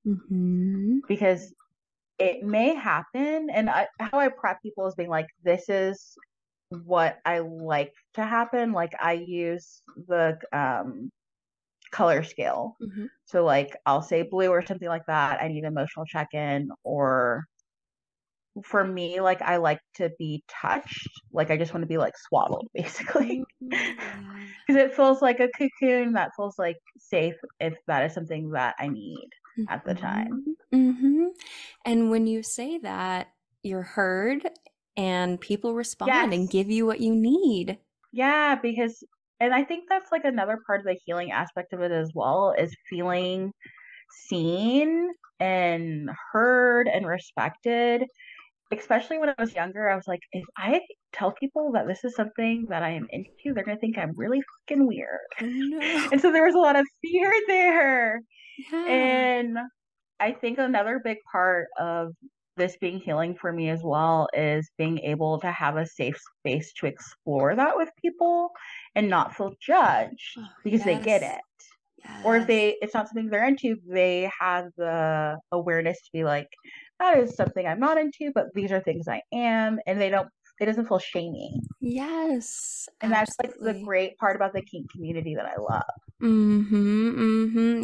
because it may happen. And how I prep people is being like, this is what I like to happen. Like I use the color scale. So like I'll say blue or something like that. I need an emotional check-in. Or for me, like I like to be touched. Like I just want to be like swaddled basically. Because it feels like a cocoon that feels like safe if that is something that I need at the time. And when you say that, you're heard and people respond and give you what you need. Yeah, because, and I think that's like another part of the healing aspect of it as well, is feeling seen and heard and respected. Especially when I was younger, I was like, if I tell people that this is something that I am into, they're gonna think I'm really fucking weird. Oh no. And so there was a lot of fear there. Yeah. And I think another big part of this being healing for me as well is being able to have a safe space to explore that with people and not feel judged Oh, because they get yes. it. Or if Yes. it's not something they're into, they have the awareness to be like, that is something I'm not into, but these are things I am, and it doesn't feel shaming. Yes, And that's like the absolutely. great part about the kink community that I love.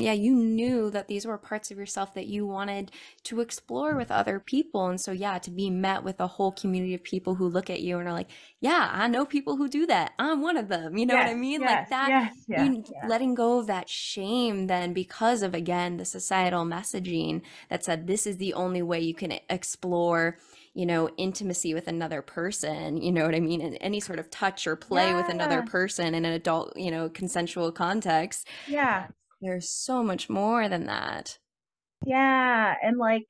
Yeah, you knew that these were parts of yourself that you wanted to explore with other people. And so, yeah, to be met with a whole community of people who look at you and are like, yeah, I know people who do that. I'm one of them. You know what I Yes, mean? Like yes, that, yes, yes, you yes. letting go of that shame then because of, again, the societal messaging that said this is the only way you can explore, intimacy with another person, you know what I mean? And any sort of touch or play with another Yeah, person in an adult, consensual context. yeah, There's so much more than that. yeah. And like,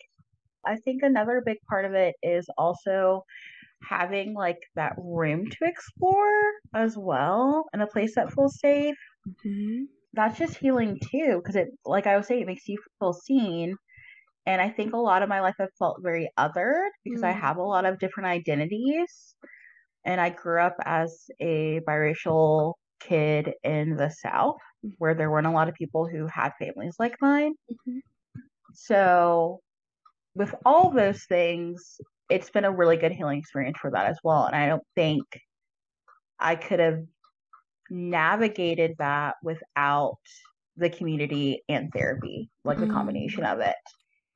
I think another big part of it is also having like that room to explore as well and a place that feels safe. Hmm. That's just healing too, because it, like I was saying, it makes you feel seen. And I think a lot of my life I've felt very othered because I Mm. have a lot of different identities. And I grew up as a biracial kid in the South where there weren't a lot of people who had families like mine. Mm-hmm. So, with all those things, it's been a really good healing experience for that as well. And I don't think I could have navigated that without the community and therapy, like the combination Mm. of it.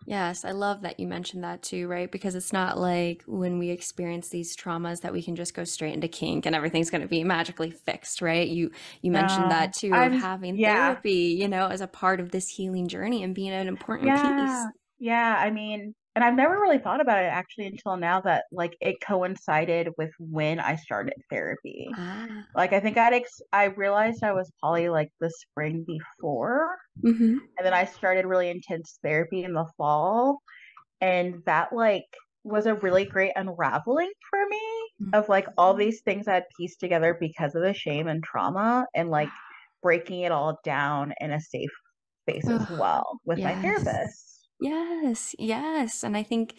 Yes, I love that you mentioned that too, right? Because it's not like when we experience these traumas that we can just go straight into kink and everything's going to be magically fixed, right? You mentioned No, that too of I'm, having yeah, therapy, as a part of this healing journey and being an important yeah, piece. yeah. I mean, and I've never really thought about it actually until now that like it coincided with when I started therapy. Ah. Like I think I realized I was poly like the spring before, Mm-hmm. and then I started really intense therapy in the fall, and that like was a really great unraveling for me of like all these things I had pieced together because of the shame and trauma and like breaking it all down in a safe space as Oh, well with my yes. therapist. Yes, yes. And I think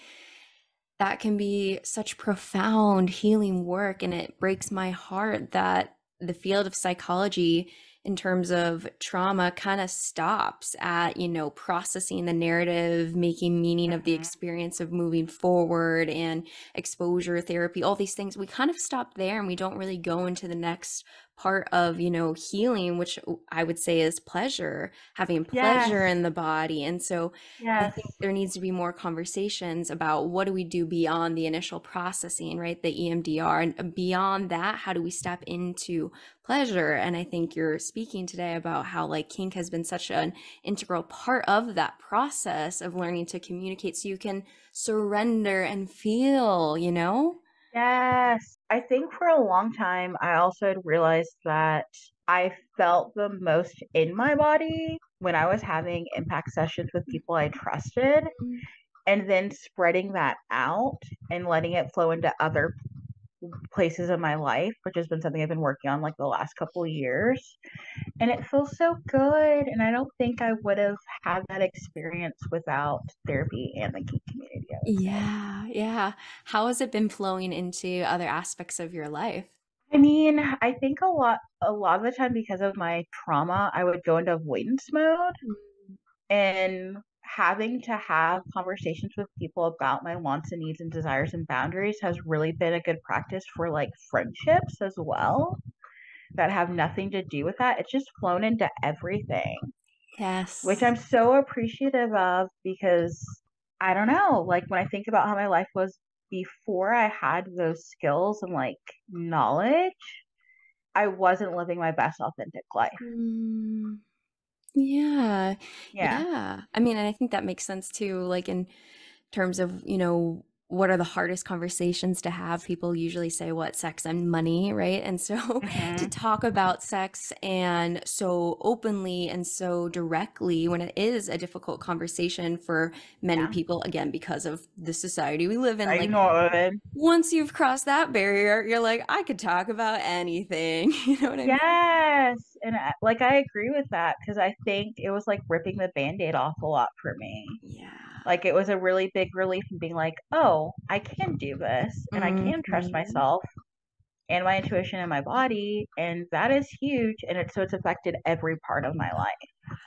that can be such profound healing work. And it breaks my heart that the field of psychology, in terms of trauma, kind of stops at, processing the narrative, making meaning of the Mm-hmm. experience of moving forward and exposure therapy, all these things. We kind of stop there and we don't really go into the next part of, healing, which I would say is pleasure, having Yes, pleasure in the body. And so I yes, think there needs to be more conversations about what do we do beyond the initial processing, right? The EMDR. And beyond that, how do we step into pleasure? And I think you're speaking today about how like kink has been such an integral part of that process of learning to communicate so you can surrender and feel, yes. I think for a long time, I also had realized that I felt the most in my body when I was having impact sessions with people I trusted, and then spreading that out and letting it flow into other places in my life, which has been something I've been working on like the last couple of years. And it feels so good. And I don't think I would have had that experience without therapy and the kink community, I would say. Yeah, yeah. How has it been flowing into other aspects of your life? I mean, I think a lot of the time because of my trauma, I would go into avoidance mode, and having to have conversations with people about my wants and needs and desires and boundaries has really been a good practice for like friendships as well that have nothing to do with that. It's just flown into everything, which Yes. I'm so appreciative of because I don't know, like when I think about how my life was before I had those skills and like knowledge, I wasn't living my best authentic life. Mm, yeah. Yeah. Yeah. I mean, and I think that makes sense too, like in terms of, what are the hardest conversations to have? People usually say what, sex and money, right? And so to talk about sex and so openly and so directly when it is a difficult conversation for many people, again, because of the society we live in, like once you've crossed that barrier, you're like, I could talk about anything. You know what I mean? Yes. And like, I agree with that because I think it was like ripping the Band-Aid off a lot for me. Yeah. Like, it was a really big relief in being like, oh, I can do this and I can trust myself and my intuition and my body. And that is huge. And it's affected every part of my life.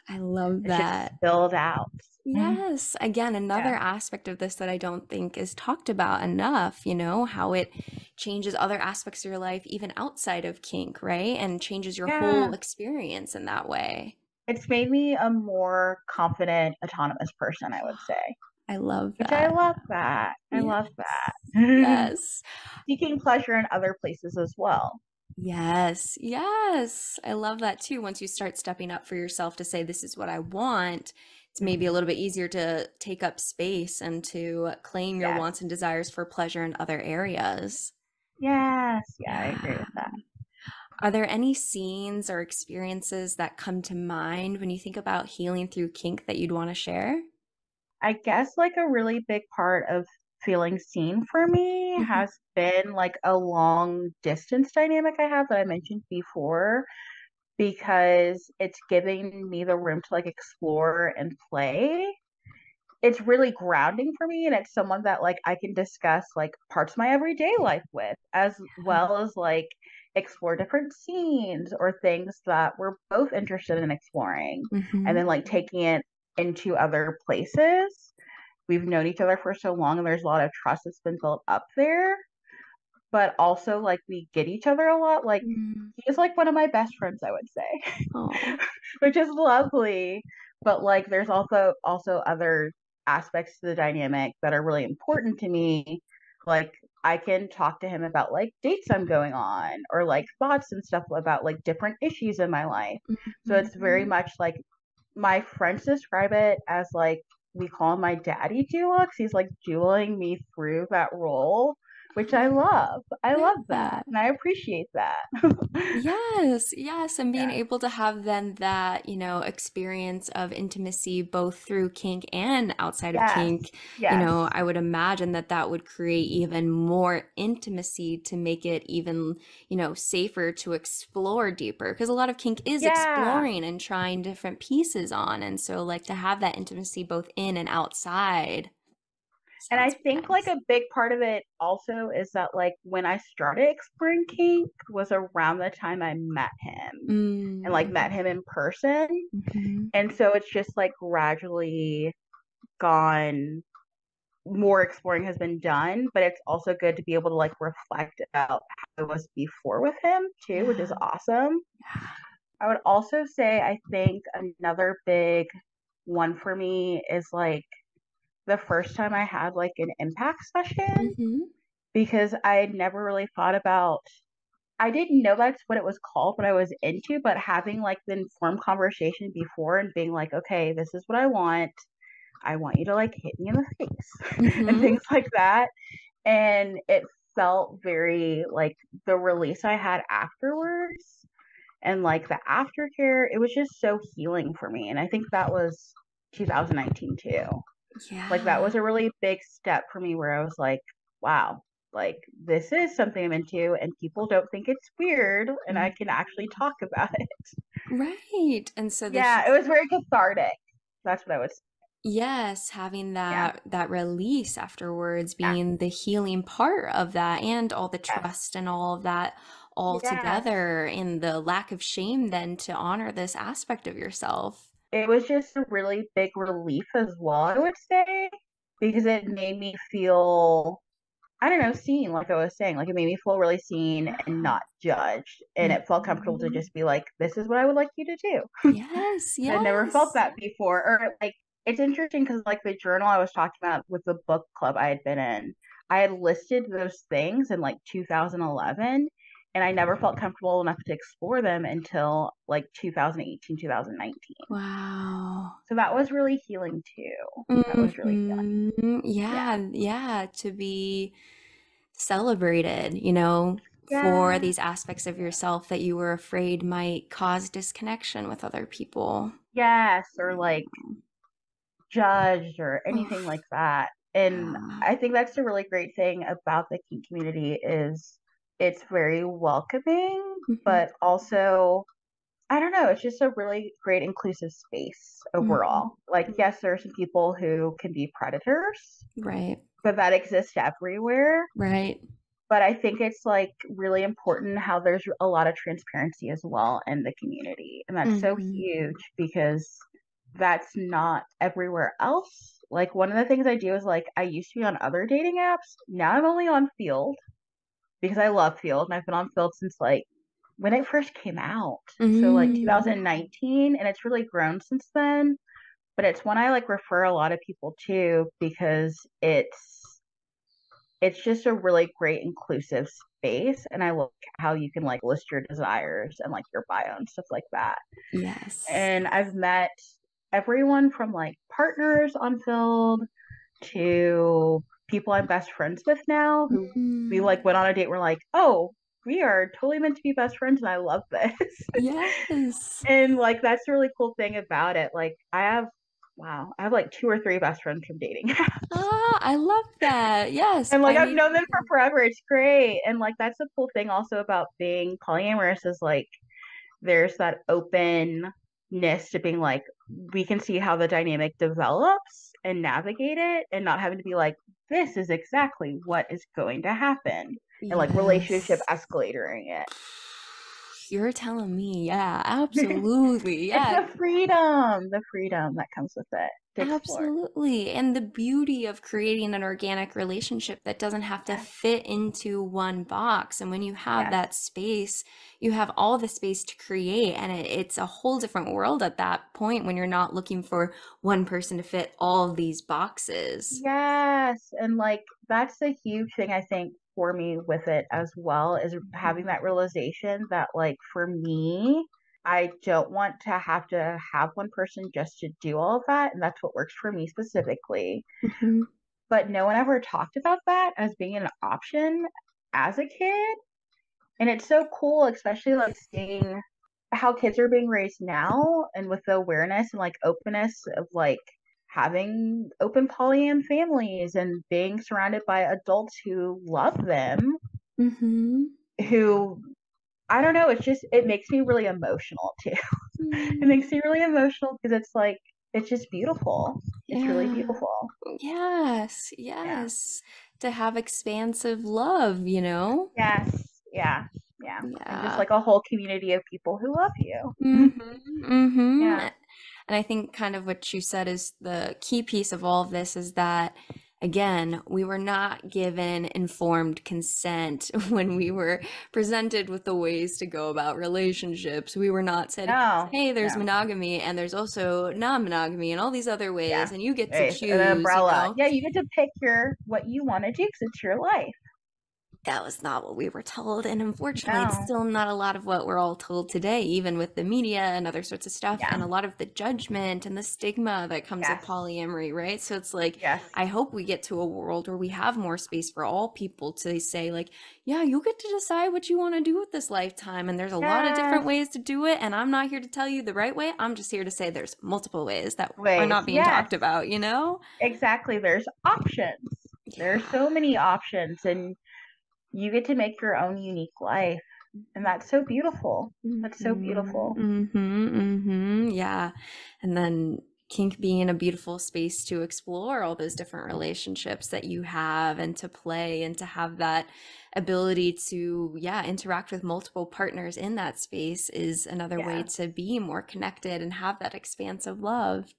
I love It's just that. spilled out. Yes. Again, another aspect of this that I don't think is talked about enough, you know, how it changes other aspects of your life, even outside of kink, right? And changes your whole experience in that way. It's made me a more confident, autonomous person, I would say. I love that. Which I love that. I love that. Yes. Seeking pleasure in other places as well. Yes. Yes. I love that too. Once you start stepping up for yourself to say, this is what I want, it's maybe a little bit easier to take up space and to claim your wants and desires for pleasure in other areas. Yes. Yeah, I agree with that. Are there any scenes or experiences that come to mind when you think about healing through kink that you'd want to share? I guess like a really big part of feeling seen for me has been like a long distance dynamic I have that I mentioned before, because it's giving me the room to like explore and play. It's really grounding for me, and it's someone that like I can discuss like parts of my everyday life with, as well as like explore different scenes or things that we're both interested in exploring, and then like taking it into other places. We've known each other for so long and there's a lot of trust that's been built up there, but also like we get each other a lot. Like he's like one of my best friends, I would say. Which is lovely. But like there's also other aspects to the dynamic that are really important to me. Like I can talk to him about like dates I'm going on or like thoughts and stuff about like different issues in my life. So it's very much like, my friends describe it as like, we call him my daddy doula, 'cause he's like dueling me through that role, which I love. I love that. And I appreciate that. Yes, yes. And being able to have then that, you know, experience of intimacy both through kink and outside of kink, you know, I would imagine that that would create even more intimacy to make it even, you know, safer to explore deeper. Because a lot of kink is exploring and trying different pieces on. And so like to have that intimacy both in and outside. And I think like a big part of it also is that like when I started exploring kink was around the time I met him and like met him in person. And so it's just like gradually gone, more exploring has been done, but it's also good to be able to like reflect about how it was before with him too, which is awesome. I would also say I think another big one for me is like the first time I had like an impact session, because I had never really thought about, I didn't know that's what it was called, what I was into, but having like the informed conversation before and being like, okay, this is what I want. I want you to like hit me in the face and things like that. And it felt very like the release I had afterwards and like the aftercare, it was just so healing for me. And I think that was 2019 too. Like that was a really big step for me where I was like, wow, like this is something I'm into and people don't think it's weird and I can actually talk about it. Right. And so it was very cathartic. That's what I was. Yes, having that release afterwards being the healing part of that, and all the trust and all of that all together, and the lack of shame then to honor this aspect of yourself. It was just a really big relief as well, I would say, because it made me feel, I don't know, seen, like I was saying. Like it made me feel really seen and not judged. And it felt comfortable to just be like, this is what I would like you to do. Yes, I never felt that before. Or like, it's interesting because like the journal I was talking about with the book club I had been in, I had listed those things in like 2011. and I never felt comfortable enough to explore them until like 2018, 2019. Wow. So that was really healing too. That was really healing. Yeah, to be celebrated, you know, for these aspects of yourself that you were afraid might cause disconnection with other people. Yes, or like judged or anything like that. And I think that's a really great thing about the kink community is it's very welcoming, but also I don't know, it's just a really great inclusive space overall. Like yes, there are some people who can be predators. Right. But that exists everywhere. Right. But I think it's like really important how there's a lot of transparency as well in the community. And that's so huge because that's not everywhere else. Like one of the things I do is like I used to be on other dating apps. Now I'm only on Field because I love Field and I've been on Field since like when it first came out. So like 2019 and it's really grown since then. But it's one I like refer a lot of people to because it's just a really great inclusive space, and I look how you can like list your desires and like your bio and stuff like that. Yes. And I've met everyone from like partners on Filled to people I'm best friends with now who we like went on a date. We're like, oh, we are totally meant to be best friends, and I love this. Yes. And like that's the really cool thing about it. Like I have like 2 or 3 best friends from dating. I love that. Yes. And like I've known them for forever. It's great. And like that's the cool thing also about being polyamorous is like there's that openness to being like we can see how the dynamic develops and navigate it and not having to be like this is exactly what is going to happen and like relationship escalating it. You're telling me, yeah, absolutely. Yeah. It's the freedom that comes with it. Absolutely. And the beauty of creating an organic relationship that doesn't have to fit into one box. And when you have that space, you have all the space to create. And it's a whole different world at that point when you're not looking for one person to fit all of these boxes. Yes. And like that's the huge thing I think for me with it as well is having that realization that like for me I don't want to have one person just to do all of that, and that's what works for me specifically. But no one ever talked about that as being an option as a kid, and it's so cool, especially like seeing how kids are being raised now and with the awareness and like openness of like having open polyam families and being surrounded by adults who love them, who I don't know, it makes me really emotional too. It makes me really emotional because it's like it's just beautiful. It's really beautiful. Yes. To have expansive love, you know? Yes. Yeah. And just like a whole community of people who love you. Yeah. And I think kind of what you said is the key piece of all of this is that again, we were not given informed consent when we were presented with the ways to go about relationships. We were not said, hey, there's monogamy and there's also non-monogamy and all these other ways, and you get to choose. An umbrella. You know? Yeah, you get to pick what you want to do because it's your life. That was not what we were told, and unfortunately it's still not a lot of what we're all told today, even with the media and other sorts of stuff, and a lot of the judgment and the stigma that comes with polyamory, right? So it's like I hope we get to a world where we have more space for all people to say like, yeah, you get to decide what you want to do with this lifetime, and there's a lot of different ways to do it, and I'm not here to tell you the right way. I'm just here to say there's multiple ways that are not being talked about, you know? Exactly. There's options. There's so many options, and you get to make your own unique life. And that's so beautiful. That's so beautiful. Yeah. And then kink being a beautiful space to explore all those different relationships that you have and to play and to have that ability to, interact with multiple partners in that space is another way to be more connected and have that expansive love.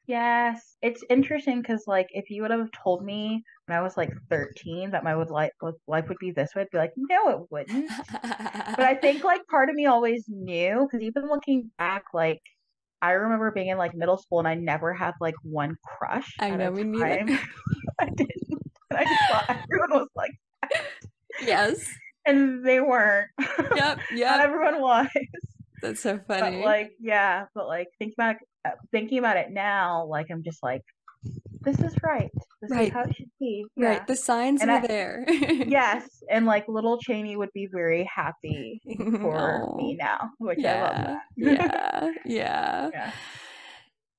Yes. It's interesting because, like, if you would have told me when I was, like, 13 that my life would be this way, I'd be like, no, it wouldn't. But I think, like, part of me always knew because even looking back, like, I remember being in, like, middle school and I never had, like, one crush. I know, me neither. I didn't. And I just thought everyone was like that. Yes. and they weren't. Yep. Not everyone was. That's so funny. But like, yeah, but like thinking about it now, like I'm just like, this is right. This is how it should be. Yeah. Right. The signs were there. Yes. And like little Chaney would be very happy for me now, which I love that. Yeah. Yeah.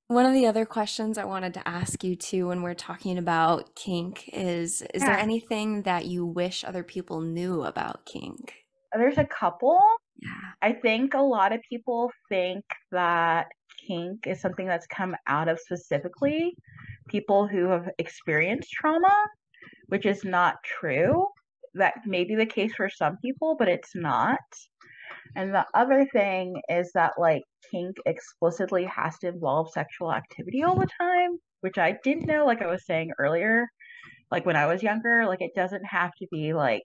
One of the other questions I wanted to ask you too when we're talking about kink is there anything that you wish other people knew about kink? There's a couple. Yeah. I think a lot of people think that kink is something that's come out of specifically people who have experienced trauma, which is not true. That may be the case for some people, but it's not. And the other thing is that like kink explicitly has to involve sexual activity all the time, which I didn't know, like I was saying earlier, like when I was younger, like it doesn't have to be like,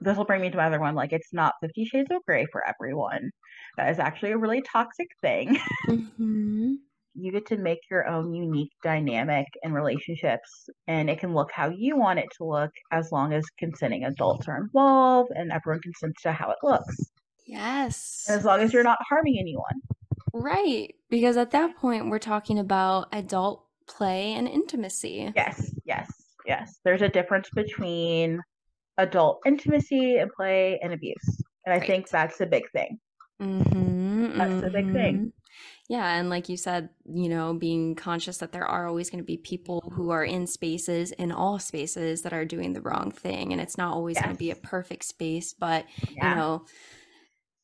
this will bring me to my other one, like it's not 50 Shades of Grey for everyone. That is actually a really toxic thing. Mm-hmm. You get to make your own unique dynamic in relationships, and it can look how you want it to look as long as consenting adults are involved and everyone consents to how it looks. Yes. And as long as you're not harming anyone. Right. Because at that point, we're talking about adult play and intimacy. Yes. There's a difference between adult intimacy and play and abuse. And I think that's the big thing. That's the big thing. Yeah, and like you said, you know, being conscious that there are always going to be people who are in spaces, in all spaces, that are doing the wrong thing. And it's not always going to be a perfect space, but, you know,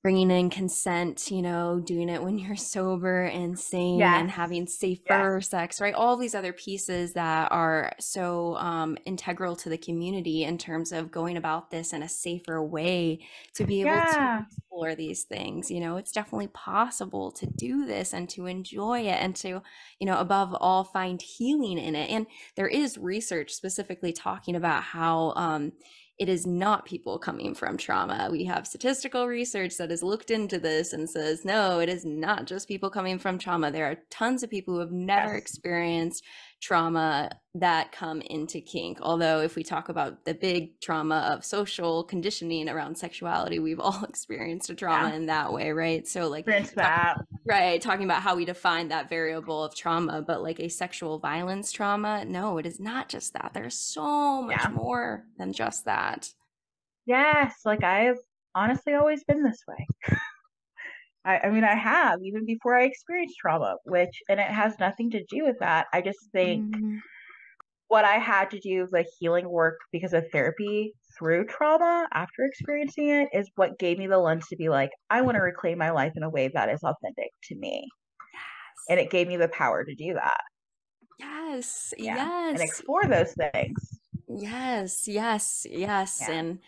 bringing in consent, you know, doing it when you're sober and sane and having safer sex, right? All these other pieces that are so integral to the community in terms of going about this in a safer way to be able to explore these things. You know, it's definitely possible to do this and to enjoy it and to, you know, above all, find healing in it. And there is research specifically talking about how it is not people coming from trauma. We have statistical research that has looked into this and says, no, it is not just people coming from trauma. There are tons of people who have never experienced trauma that come into kink. Although if we talk about the big trauma of social conditioning around sexuality, we've all experienced a trauma in that way, right? So like talking about how we define that variable of trauma, but like a sexual violence trauma, no, it is not just that. There's so much more than just that. Yes, like I've honestly always been this way. I mean, I have, even before I experienced trauma, and it has nothing to do with that. I just think what I had to do, the healing work because of therapy through trauma after experiencing it, is what gave me the lens to be like, I want to reclaim my life in a way that is authentic to me. Yes. And it gave me the power to do that. Yes. And explore those things. Yes. And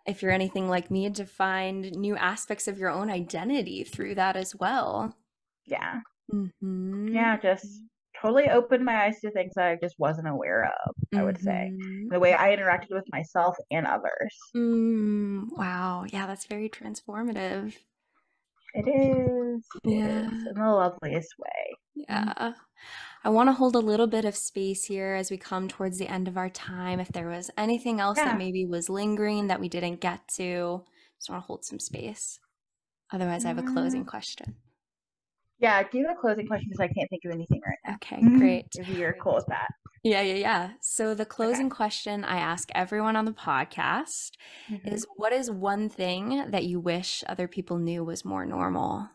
if you're anything like me, to find new aspects of your own identity through that as well. Yeah. Just totally opened my eyes to things that I just wasn't aware of, I would say. The way I interacted with myself and others. Wow. Yeah, that's very transformative. It is. It is in the loveliest way. Yeah. I want to hold a little bit of space here as we come towards the end of our time. If there was anything else that maybe was lingering that we didn't get to, just want to hold some space. Otherwise, I have a closing question. Yeah, do the closing question because I can't think of anything right now. Okay, great. If you're cool with that. Yeah. So the closing question I ask everyone on the podcast is, what is one thing that you wish other people knew was more normal?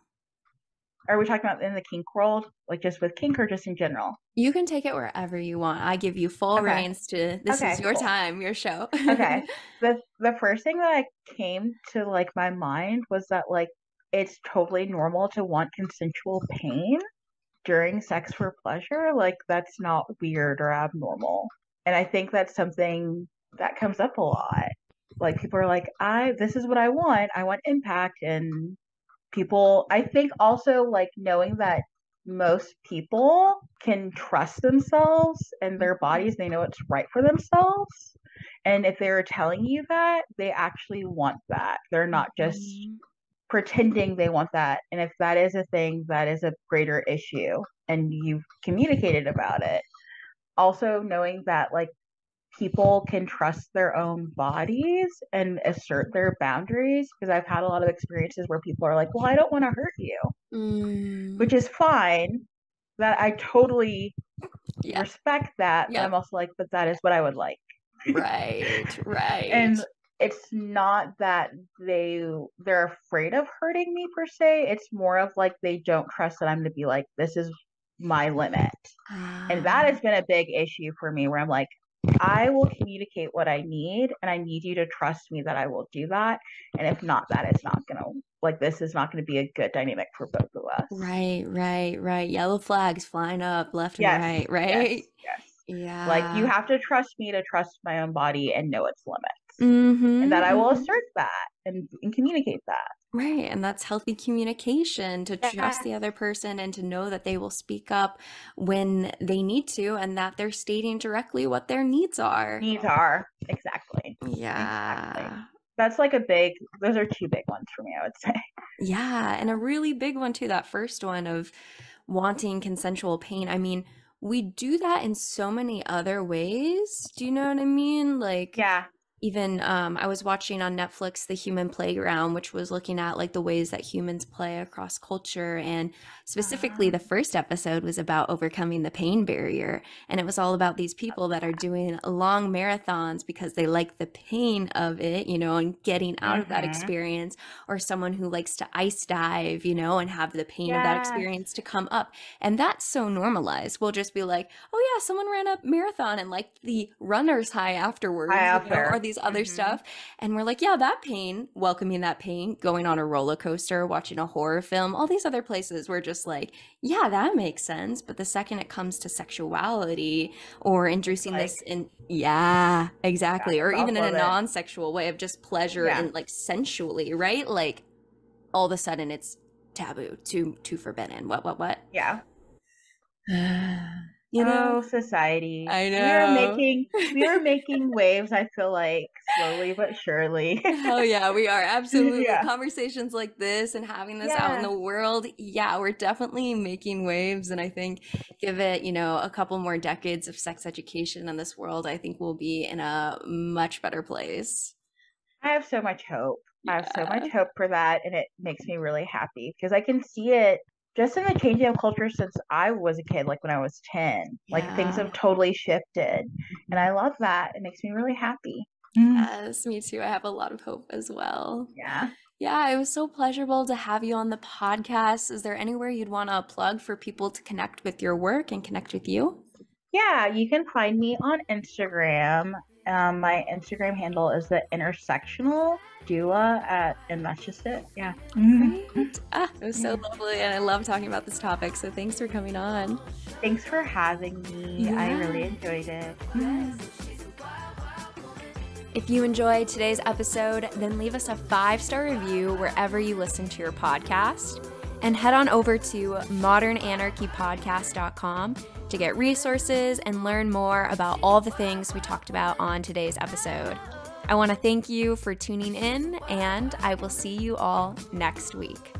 Are we talking about in the kink world, like just with kink or just in general? You can take it wherever you want. I give you full reins to, this is your time, your show. Okay. The first thing that came to like my mind was that like it's totally normal to want consensual pain during sex for pleasure. Like that's not weird or abnormal. And I think that's something that comes up a lot. Like people are like, this is what I want. I want impact. And people, I think also like knowing that most people can trust themselves and their bodies, they know what's right for themselves. And if they're telling you that, they actually want that. They're not just pretending they want that. And if that is a thing, that is a greater issue and you've communicated about it. Also knowing that like people can trust their own bodies and assert their boundaries, because I've had a lot of experiences where people are like, well, I don't want to hurt you, which is fine. That I totally respect that, but I'm also like, but that is what I would like. Right. And it's not that they're afraid of hurting me per se. It's more of like they don't trust that I'm going to be like, this is my limit. And that has been a big issue for me, where I'm like, I will communicate what I need, and I need you to trust me that I will do that. And if not, that is not going to, like, this is not going to be a good dynamic for both of us. Right. Yellow flags flying up left and right? Yes. Yeah. Like, you have to trust me to trust my own body and know its limits. And that I will assert that and communicate that. Right. And that's healthy communication, to trust the other person and to know that they will speak up when they need to, and that they're stating directly what their needs are. Exactly. Yeah. Exactly. That's like those are two big ones for me, I would say. Yeah. And a really big one too, that first one of wanting consensual pain. I mean, we do that in so many other ways. Do you know what I mean? Like, even I was watching on Netflix The Human Playground, which was looking at like the ways that humans play across culture, and specifically the first episode was about overcoming the pain barrier, and it was all about these people that are doing long marathons because they like the pain of it, you know, and getting out of that experience, or someone who likes to ice dive, you know, and have the pain of that experience to come up. And that's so normalized. We'll just be like, oh yeah, someone ran a marathon and like the runner's high afterwards, you know, or these other stuff. And we're like, yeah, that pain, welcoming that pain, going on a roller coaster, watching a horror film, all these other places, we're just like, yeah, that makes sense. But the second it comes to sexuality or introducing this in, exactly. Or even in a non-sexual way of just pleasure and like sensually, right? Like all of a sudden it's taboo, too forbidden. What? Yeah. You know, society. I know. We are making waves, I feel like, slowly but surely. Oh yeah, we are. Absolutely. Conversations like this and having this out in the world. Yeah, we're definitely making waves. And I think give it, you know, a couple more decades of sex education in this world, I think we'll be in a much better place. I have so much hope. I have so much hope for that. And it makes me really happy because I can see it just in the changing of culture since I was a kid, like when I was 10, like things have totally shifted. And I love that. It makes me really happy. Yes, me too. I have a lot of hope as well. Yeah, it was so pleasurable to have you on the podcast. Is there anywhere you'd want to plug for people to connect with your work and connect with you? Yeah, you can find me on Instagram. My Instagram handle is the intersectional doula and that's just it. Yeah. Great. It was so lovely, and I love talking about this topic. So thanks for coming on. Thanks for having me. I really enjoyed it. If you enjoyed today's episode, then leave us a 5-star review wherever you listen to your podcast, and head on over to modernanarchypodcast.com to get resources and learn more about all the things we talked about on today's episode. I want to thank you for tuning in, and I will see you all next week.